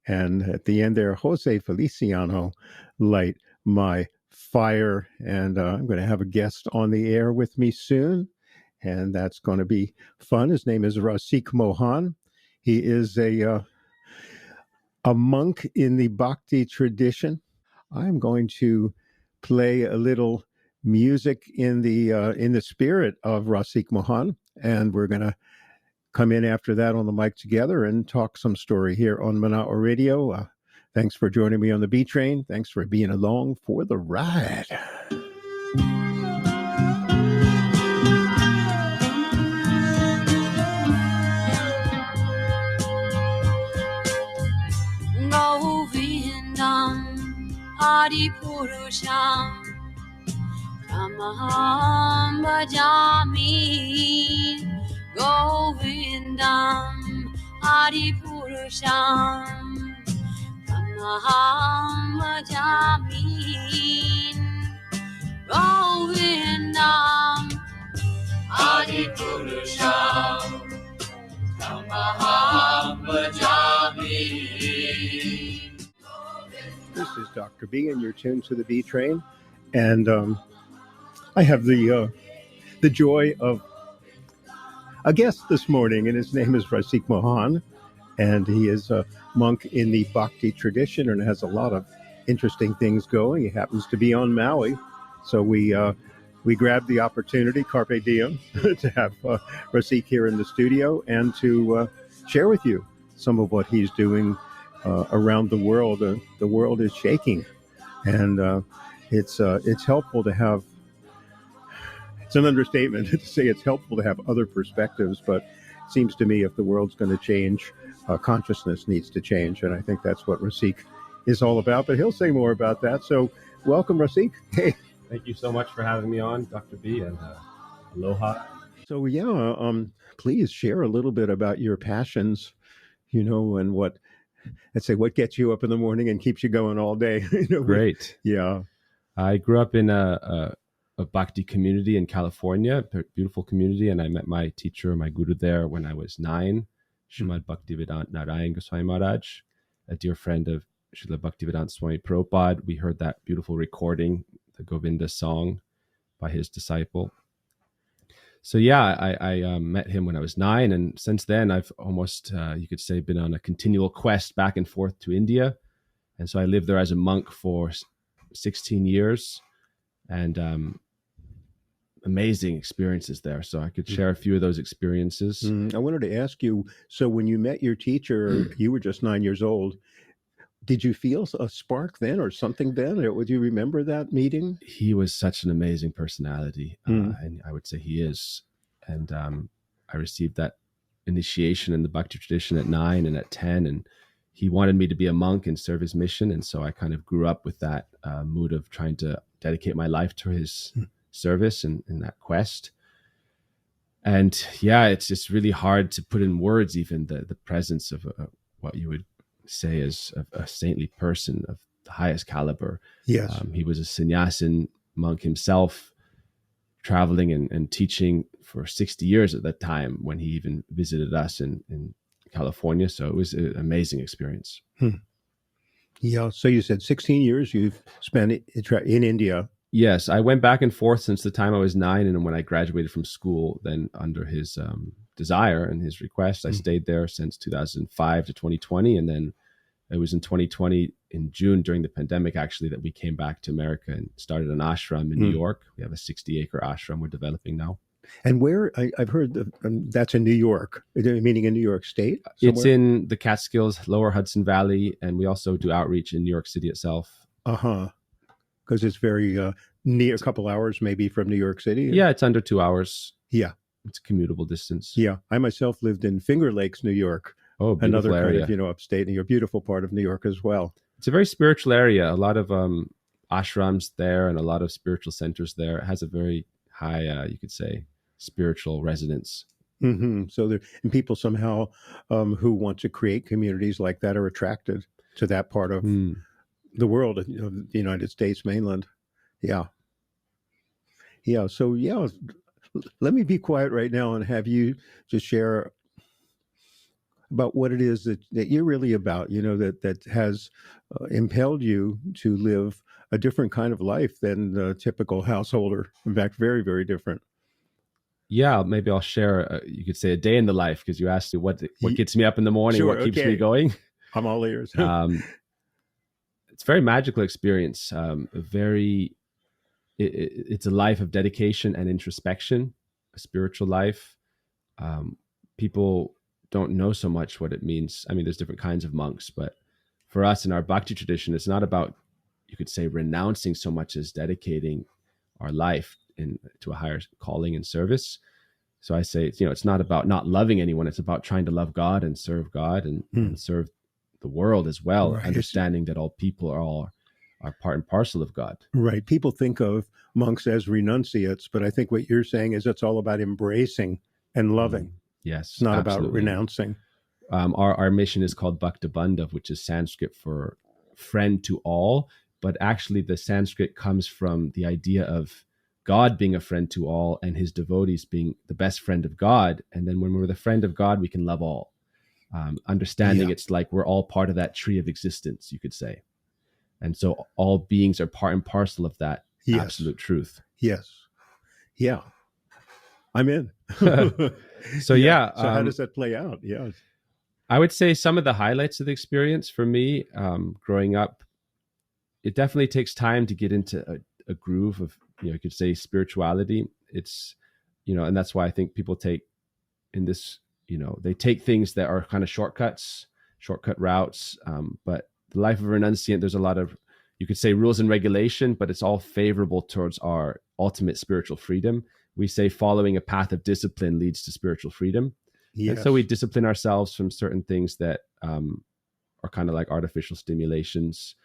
And at the end there, Jose Feliciano, Light My Fire. And I'm going to have a guest on the air with me soon. And that's going to be fun. His name is Rasik Mohan. He is a monk in the Bhakti tradition. I'm going to play a little music in the spirit of Rasik Mohan, and we're going to come in after that on the mic together and talk some story here on Manao Radio. Thanks for joining me on the B Train. Thanks for being along for the ride. Govindam Adipurusham Tamaham Bhajami Govindam Adipurusham Tamaham Bhajami Govindam Adipurusham Tamaham Bhajami. This is Dr. B, and you're tuned to the B Train. And I have the joy of a guest this morning, and his name is Rasik Mohan, and he is a monk in the Bhakti tradition and has a lot of interesting things going. He happens to be on Maui, so we grabbed the opportunity, carpe diem, to have Rasik here in the studio and to share with you some of what he's doing around the world. The world is shaking, and it's helpful to have. It's an understatement to say it's helpful to have other perspectives, but it seems to me if the world's going to change, consciousness needs to change, and I think that's what Rasik is all about. But he'll say more about that. So, welcome, Rasik. Hey. Thank you so much for having me on, Dr. B, and aloha. So please share a little bit about your passions, and what gets you up in the morning and keeps you going all day. Great. Yeah. I grew up in a Bhakti community in California, a beautiful community, and I met my teacher, my guru there when I was 9, Srimad Bhaktivedanta Narayan Goswami Maharaj, a dear friend of Srila Bhaktivedanta Swami Prabhupada. We heard that beautiful recording, the Govinda song by his disciple. So I met him when I was 9, and since then I've almost, you could say, been on a continual quest back and forth to India. And so I lived there as a monk for 16 years, and amazing experiences there. So I could share a few of those experiences. I wanted to ask you, so when you met your teacher, you were just 9 years old. Did you feel a spark then or something then? Or would you remember that meeting? He was such an amazing personality, and I would say he is. And I received that initiation in the Bhakti tradition at 9 and at 10, and he wanted me to be a monk and serve his mission. And so I kind of grew up with that mood of trying to dedicate my life to his service and in that quest. And it's just really hard to put in words, even the presence of what you would say is a saintly person of the highest caliber. Yes. He was a sannyasin monk himself, traveling and teaching for 60 years at that time when he even visited us in California. So it was an amazing experience. Yeah. So you said 16 years you've spent in India. Yes. I went back and forth since the time I was 9. And when I graduated from school, then under his desire and his request, I stayed there since 2005 to 2020. And then it was in 2020 in June during the pandemic, actually, that we came back to America and started an ashram in New York. We have a 60-acre ashram we're developing now. And where I've heard that's in New York, meaning in New York State? Somewhere? It's in the Catskills, Lower Hudson Valley. And we also do outreach in New York City itself. Because it's very near, a couple hours maybe from New York City. Yeah, it's under 2 hours. Yeah. It's a commutable distance. Yeah. I myself lived in Finger Lakes, New York. Oh, another area. Kind of, upstate, and a beautiful part of New York as well. It's a very spiritual area. A lot of ashrams there and a lot of spiritual centers there. It has a very high, you could say, spiritual resonance. So there, and people somehow who want to create communities like that are attracted to that part of the world, of the United States mainland. Yeah. So let me be quiet right now and have you just share about what it is that you're really about, that has impelled you to live a different kind of life than the typical householder. In fact, very, very different. Yeah, maybe I'll share, you could say, a day in the life, because you asked me what gets me up in the morning, Sure, what keeps okay. me going. I'm all ears. It's a very magical experience. It's a life of dedication and introspection, a spiritual life. People don't know so much what it means. I mean, there's different kinds of monks, but for us in our bhakti tradition, it's not about, you could say, renouncing so much as dedicating our life to a higher calling and service. So I say, it's not about not loving anyone. It's about trying to love God and serve God and serve the world as well, Right. understanding that all people are part and parcel of God. Right. People think of monks as renunciates, but I think what you're saying is it's all about embracing and loving. Yes, it's not absolutely. about renouncing. Our mission is called Bhakta Bandhav, which is Sanskrit for friend to all. But actually, the Sanskrit comes from the idea of God being a friend to all and his devotees being the best friend of God. And then when we're the friend of God, we can love all. Understanding it's like we're all part of that tree of existence, you could say. And so all beings are part and parcel of that absolute truth. Yes. Yeah. I'm in. So So how does that play out? Yeah. I would say some of the highlights of the experience for me, growing up, it definitely takes time to get into a groove of, you could say, spirituality. It's, and that's why I think people take in this, they take things that are kind of shortcut routes. But the life of a renunciant, there's a lot of, you could say, rules and regulation, but it's all favorable towards our ultimate spiritual freedom. We say following a path of discipline leads to spiritual freedom. Yes. And so we discipline ourselves from certain things that are kind of like artificial stimulations.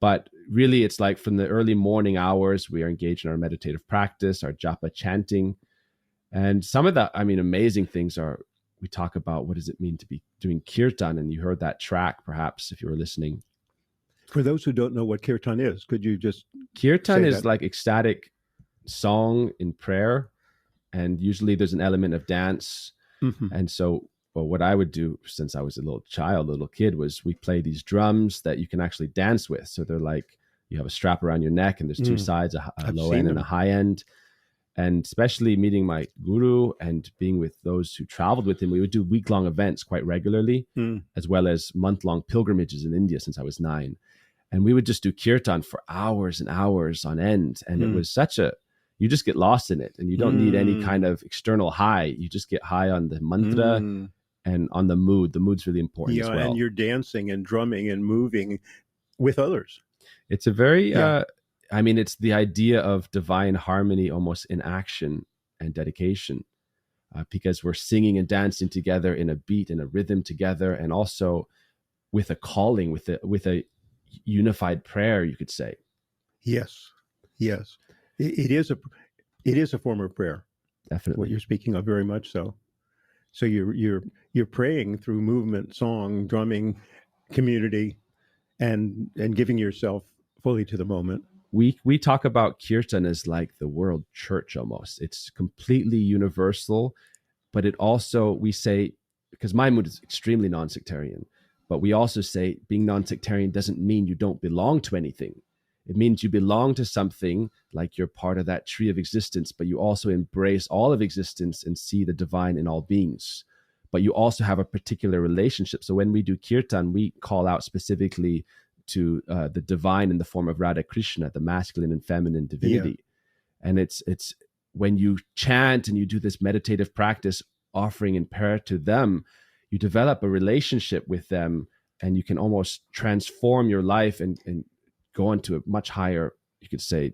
But really, it's like from the early morning hours, we are engaged in our meditative practice, our japa chanting. And some of the, amazing things are, we talk about what does it mean to be doing kirtan. And you heard that track, perhaps, if you were listening. For those who don't know what kirtan is, could you just Kirtan is like ecstatic song in prayer. And usually there's an element of dance. Mm-hmm. And so what I would do since I was a little kid, was we play these drums that you can actually dance with. So they're like, you have a strap around your neck and there's two sides, a low end and a high end. And especially meeting my guru and being with those who traveled with him, we would do week-long events quite regularly, as well as month-long pilgrimages in India since I was 9. And we would just do kirtan for hours and hours on end. And it was you just get lost in it, and you don't need any kind of external high. You just get high on the mantra and on the mood. The mood's really important as well. And you're dancing and drumming and moving with others. It's a very, it's the idea of divine harmony almost in action and dedication, because we're singing and dancing together in a beat and a rhythm together, and also with a calling, with a unified prayer, you could say. Yes. It is a form of prayer. Definitely. What you're speaking of, very much so. So you're praying through movement, song, drumming, community, and giving yourself fully to the moment. We talk about kirtan as like the world church almost. It's completely universal, but it also, we say, because my mood is extremely non-sectarian, but we also say being non-sectarian doesn't mean you don't belong to anything. It means you belong to something, like you're part of that tree of existence, but you also embrace all of existence and see the divine in all beings. But you also have a particular relationship. So when we do kirtan, we call out specifically to the divine in the form of Radha Krishna, the masculine and feminine divinity. Yeah. And it's when you chant and you do this meditative practice, offering in prayer to them, you develop a relationship with them, and you can almost transform your life and go into a much higher, you could say,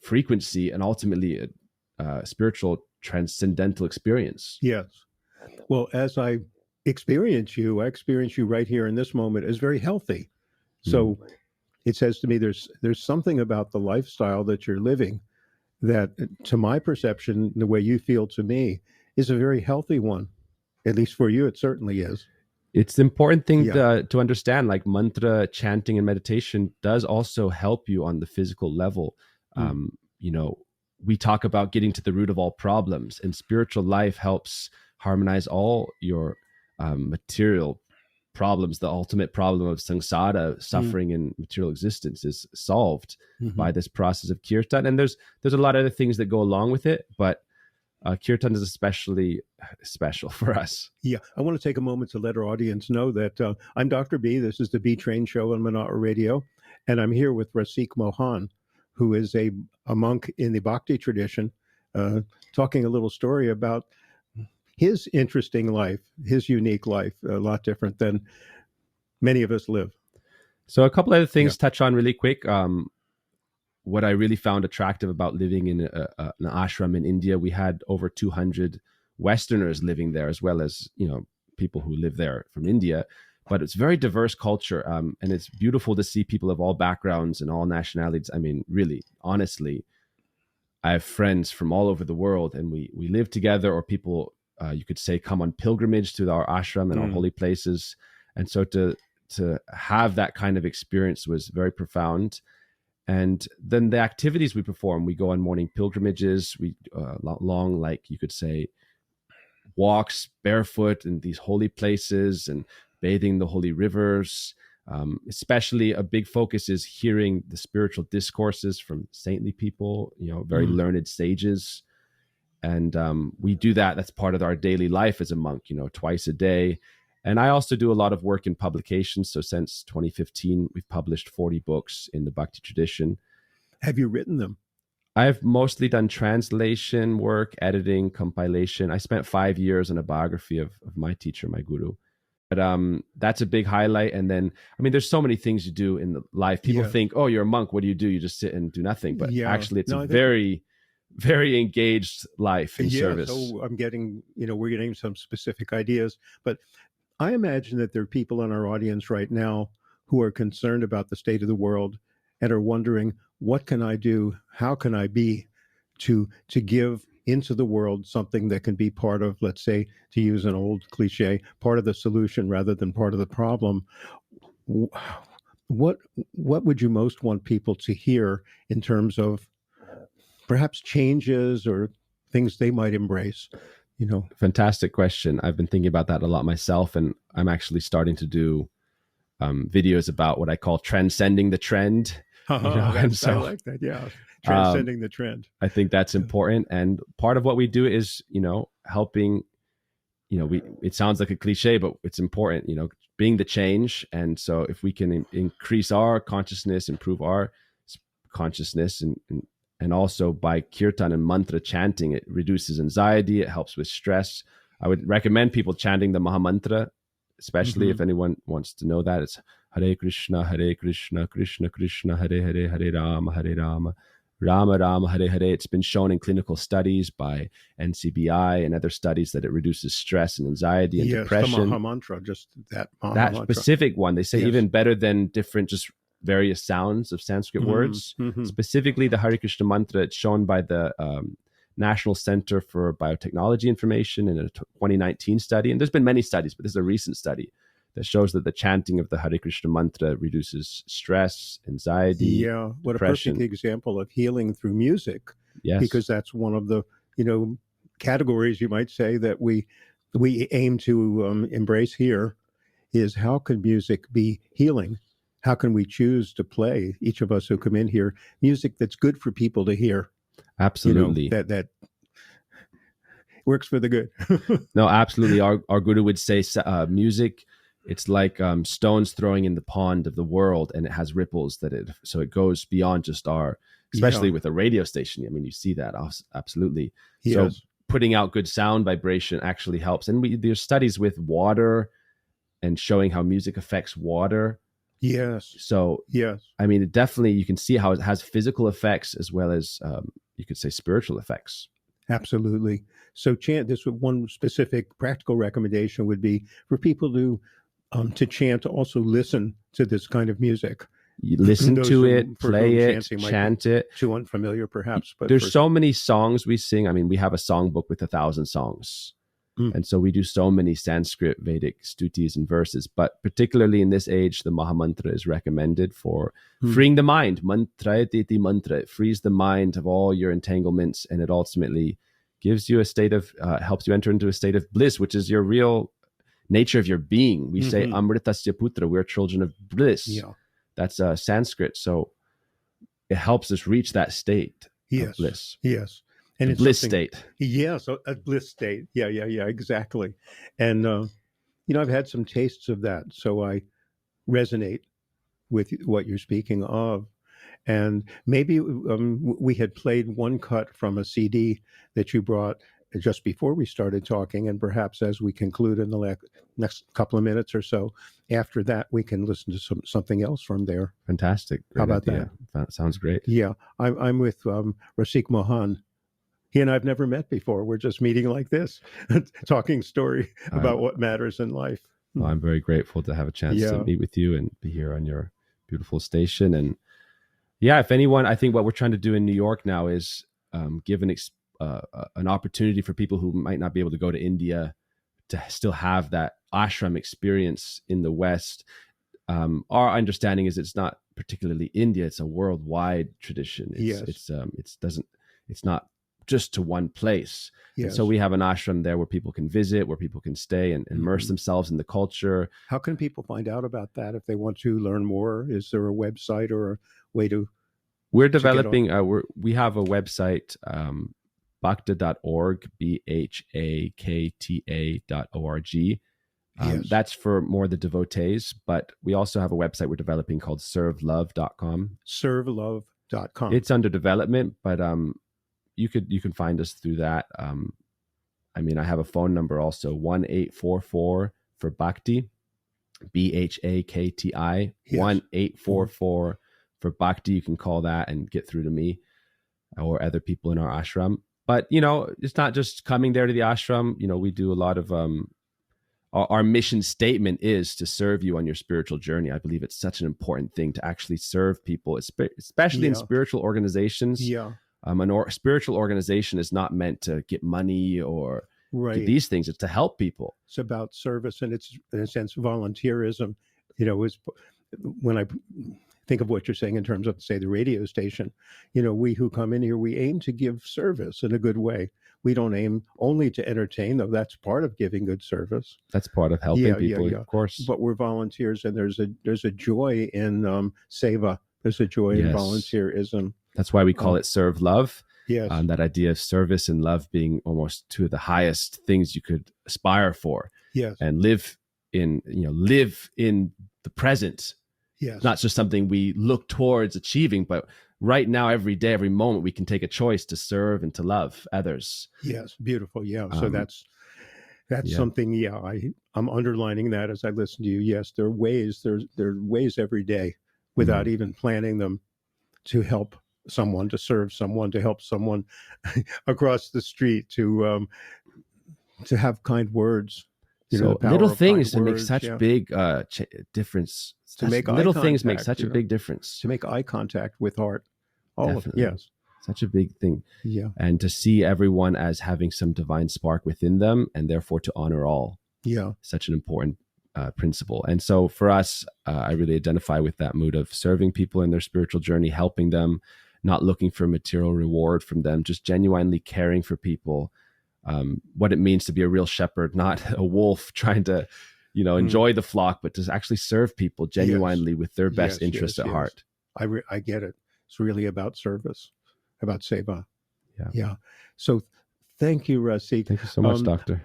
frequency, and ultimately a spiritual transcendental experience. Yes. Well, as I experience you right here in this moment as very healthy. So it says to me, there's something about the lifestyle that you're living that, to my perception, the way you feel to me, is a very healthy one. At least for you, it certainly is. It's the important thing to understand, like mantra chanting and meditation does also help you on the physical level. We talk about getting to the root of all problems, and spiritual life helps harmonize all your material problems, the ultimate problem of samsara, suffering in material existence, is solved by this process of kirtan. And there's a lot of other things that go along with it, but kirtan is especially special for us. Yeah, I want to take a moment to let our audience know that I'm Dr. B. This is the B Train Show on Manao Radio, and I'm here with Rasik Mohan, who is a monk in the Bhakti tradition, talking a little story about his interesting life, his unique life, a lot different than many of us live. So a couple other things touch on really quick. What I really found attractive about living in an ashram in India, we had over 200 Westerners living there, as well as, people who live there from India. But it's very diverse culture, and it's beautiful to see people of all backgrounds and all nationalities. I mean, really, honestly, I have friends from all over the world, and we live together, or people, you could say, come on pilgrimage to our ashram and our holy places. And so to have that kind of experience was very profound. And then the activities we perform, we go on morning pilgrimages, we long, like you could say, walks barefoot in these holy places and bathing the holy rivers. Especially a big focus is hearing the spiritual discourses from saintly people, very learned sages. And we do that. That's part of our daily life as a monk, twice a day. And I also do a lot of work in publications. So since 2015, we've published 40 books in the Bhakti tradition. Have you written them? I've mostly done translation work, editing, compilation. I spent 5 years on a biography of my teacher, my guru. But that's a big highlight. And then, there's so many things you do in the life. People think, oh, you're a monk. What do? You just sit and do nothing. But actually, it's a very, very engaged life in service. So I'm getting, we're getting some specific ideas. But I imagine that there are people in our audience right now who are concerned about the state of the world and are wondering, what can I do? How can I be to give into the world something that can be part of, let's say, to use an old cliche, part of the solution rather than part of the problem? What would you most want people to hear in terms of perhaps changes or things they might embrace? Fantastic question. I've been thinking about that a lot myself, and I'm actually starting to do videos about what I call transcending the trend. I like that. Yeah. Transcending the trend. I think that's important. And part of what we do is, helping, it sounds like a cliche, but it's important, being the change. And so if we can increase our consciousness, improve our consciousness, and also by kirtan and mantra chanting, it reduces anxiety. It helps with stress. I would recommend people chanting the Maha Mantra, especially if anyone wants to know that. It's Hare Krishna, Krishna Krishna, Hare Hare, Hare Rama, Rama Rama, Hare Hare. It's been shown in clinical studies by NCBI and other studies that it reduces stress and anxiety and depression. The Maha Mantra, just that Maha that Mantra. Specific one, they say even better than different just various sounds of Sanskrit words. Specifically, the Hare Krishna mantra, it's shown by the National Center for Biotechnology Information in a 2019 study. And there's been many studies, but this is a recent study that shows that the chanting of the Hare Krishna mantra reduces stress, anxiety. Yeah, what depression. A perfect example of healing through music. Yes. Because that's one of the, categories, you might say, that we aim to embrace here, is how can music be healing? How can we choose to play, each of us who come in here, music that's good for people to hear? Absolutely. That works for the good. No, absolutely. Our guru would say music, it's like stones throwing in the pond of the world, and it has ripples so it goes beyond just especially with a radio station. You see that. Absolutely. Yes. So putting out good sound vibration actually helps. And there's studies with water and showing how music affects water. Yes. So, yes. It definitely, you can see how it has physical effects as well as, you could say, spiritual effects. Absolutely. So chant, this one specific practical recommendation would be for people to chant, also listen to this kind of music. You listen to it, play it, chant it. Too unfamiliar, perhaps. But there's so many songs we sing. We have a songbook with 1,000 songs. And so we do so many Sanskrit Vedic stutis and verses, but particularly in this age, the Maha Mantra is recommended for freeing the mind. Mantrayati mantra. It frees the mind of all your entanglements, and it ultimately gives you a state of, helps you enter into a state of bliss, which is your real nature of your being. We say Mhm. Amritasya Putra, we're children of bliss. Yeah. That's Sanskrit. So it helps us reach that state of Yes. bliss, Yes. And the it's bliss something. state. Yes, a bliss state. Yeah, exactly. And I've had some tastes of that, so I resonate with what you're speaking of. And maybe we had played one cut from a CD that you brought just before we started talking, and perhaps as we conclude in the next couple of minutes or so, after that we can listen to something else from there. Fantastic. Great How about idea. That sounds great. Yeah, I'm with Rasik Mohan. He and I've never met before. We're just meeting like this, talking story about what matters in life. Well, I'm very grateful to have a chance to meet with you and be here on your beautiful station. And yeah, if anyone, I think what we're trying to do in New York now is give an opportunity for people who might not be able to go to India to still have that ashram experience in the West. Our understanding is it's not particularly India; it's a worldwide tradition. It's not just to one place. Yes. And so we have an ashram there where people can visit, where people can stay and immerse themselves in the culture. How can people find out about that if they want to learn more? Is there a website or a way to? We're developing. We have a website, bhakta.org, BHAKTA.org. Yes. That's for more the devotees, but we also have a website we're developing called servelove.com. Servelove.com. It's under development, but you can find us through that. I have a phone number also, 1-844 for Bhakti, BHAKTI, 1-844 for Bhakti. You can call that and get through to me or other people in our ashram. But, it's not just coming there to the ashram. We do a lot of, our mission statement is to serve you on your spiritual journey. I believe it's such an important thing to actually serve people, especially in spiritual organizations. Yeah. Spiritual organization is not meant to get money or do these things. It's to help people. It's about service, and it's, in a sense, volunteerism. When I think of what you're saying in terms of, say, the radio station, we who come in here, we aim to give service in a good way. We don't aim only to entertain, though that's part of giving good service. That's part of helping people, of course. But we're volunteers, and there's a joy in seva. There's a joy in volunteerism. That's why we call it serve love. Yes. That idea of service and love being almost two of the highest things you could aspire for. Yes. And live in the present. Yes. Not just something we look towards achieving, but right now, every day, every moment, we can take a choice to serve and to love others. Yes. Beautiful. Yeah. So that's something. Yeah. I'm underlining that as I listen to you. Yes. There are ways every day without even planning them to help someone, to serve someone, to help someone across the street, to have kind words. Little things to make such big difference. Little things make such a big difference. To make eye contact with heart. Definitely. Yes. Such a big thing. Yeah. And to see everyone as having some divine spark within them, and therefore to honor all. Yeah. Such an important principle. And so for us, I really identify with that mood of serving people in their spiritual journey, helping them, not looking for material reward from them, just genuinely caring for people. What it means to be a real shepherd, not a wolf trying to, enjoy the flock, but to actually serve people genuinely with their best interest at heart. I get it. It's really about service, about seva. Yeah. Yeah. So thank you, Rasik. Thank you so much, Doctor.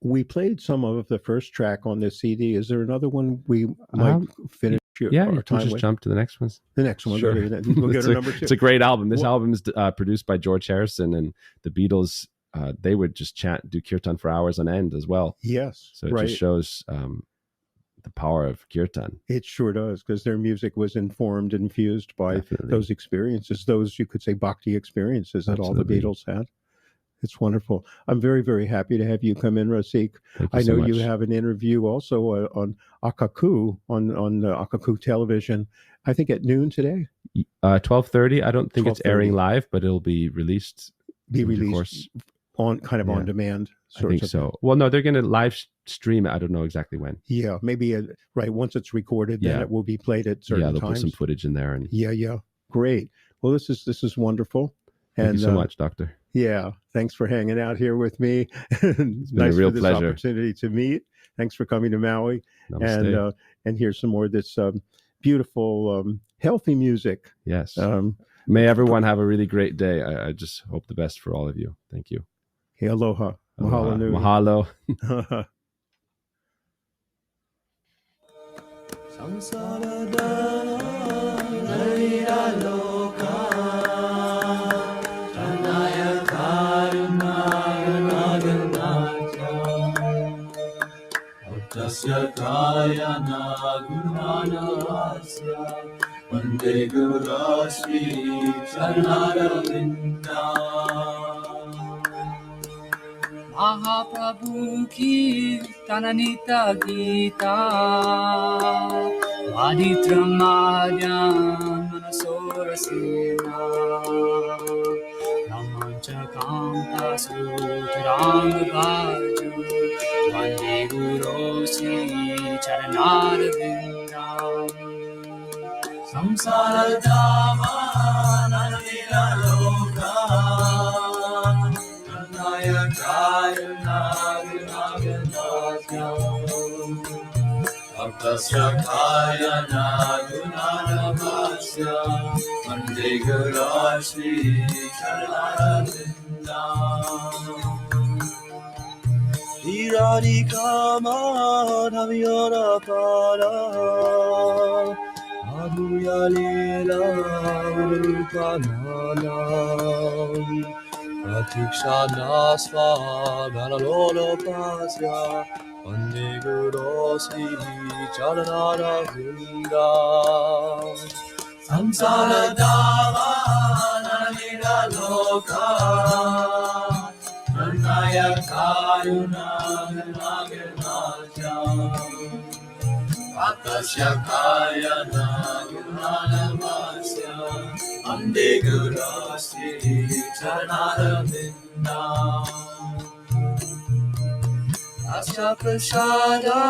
We played some of the first track on this CD. Is there another one we might finish? You can just jump to the next one. The next one. Sure. We'll get a number 2. It's a great album. This album is produced by George Harrison, and the Beatles. They would just do kirtan for hours on end as well. Yes. So it just shows the power of kirtan. It sure does, because their music was informed, infused by those experiences, those, you could say, bhakti experiences that all the Beatles had. It's wonderful. I'm very, very happy to have you come in, Rasik. I know you have an interview also on Akaku, on Akaku television, I think at noon today. 12:30. I don't think it's airing live, but it'll be released. On demand. I think so. Well, no, they're going to live stream it. I don't know exactly when. Yeah, maybe once it's recorded, then it will be played at certain times. Yeah, they'll put some footage in there. And Great. Well, this is wonderful. Thank you so much, Doctor. Yeah, thanks for hanging out here with me. It's been a real pleasure. Opportunity to meet. Thanks for coming to Maui. Namaste. And here's some more of this beautiful, healthy music. Yes. May everyone have a really great day. I just hope the best for all of you. Thank you. Hey, aloha. Mahalo nui. Mahalo. Tasya kayana gunanasya Vande Gurasri Charanavinda Mahaprabhu ki Tananita Gita Vaditramadyan Manasorasena Ramanchakanta Sutaranga Bhaju Vande Guru Sri Charanarvindam Samsara Dhamma Nanila Loka Naya Kaya Naganatya Bhaktasya Kaya Nagunanavasya Vande Guru Sri Charanarvindam Viradika Madhavyara Para Adhuya Leela Urupanana Pratikshana Svagana Lolo Pasya Vande Guru Sri Charanarvinda Samsara Dava Nanila Loka Naya Karuna Naganatya Akasya Kaya Nagunanamasya Vande Guru Sri Charanaravinda Asya Prasada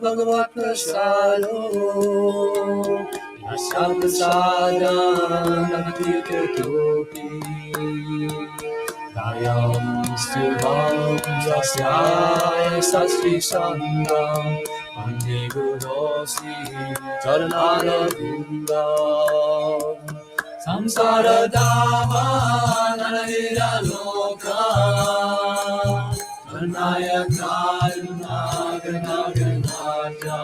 Bhagavat Prasado Asya Prasada Namatika Topi Dayam Stubham Sasyaya Sastri Sangam Vande Guru Sri Charanarvindam Samsara Dhamma Nanila Loka Naya Karuna Ganatya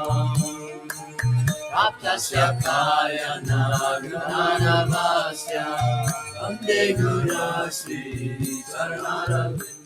Raptasya Kaya Nagunanavasya Vande Guru Sri Charanarvinda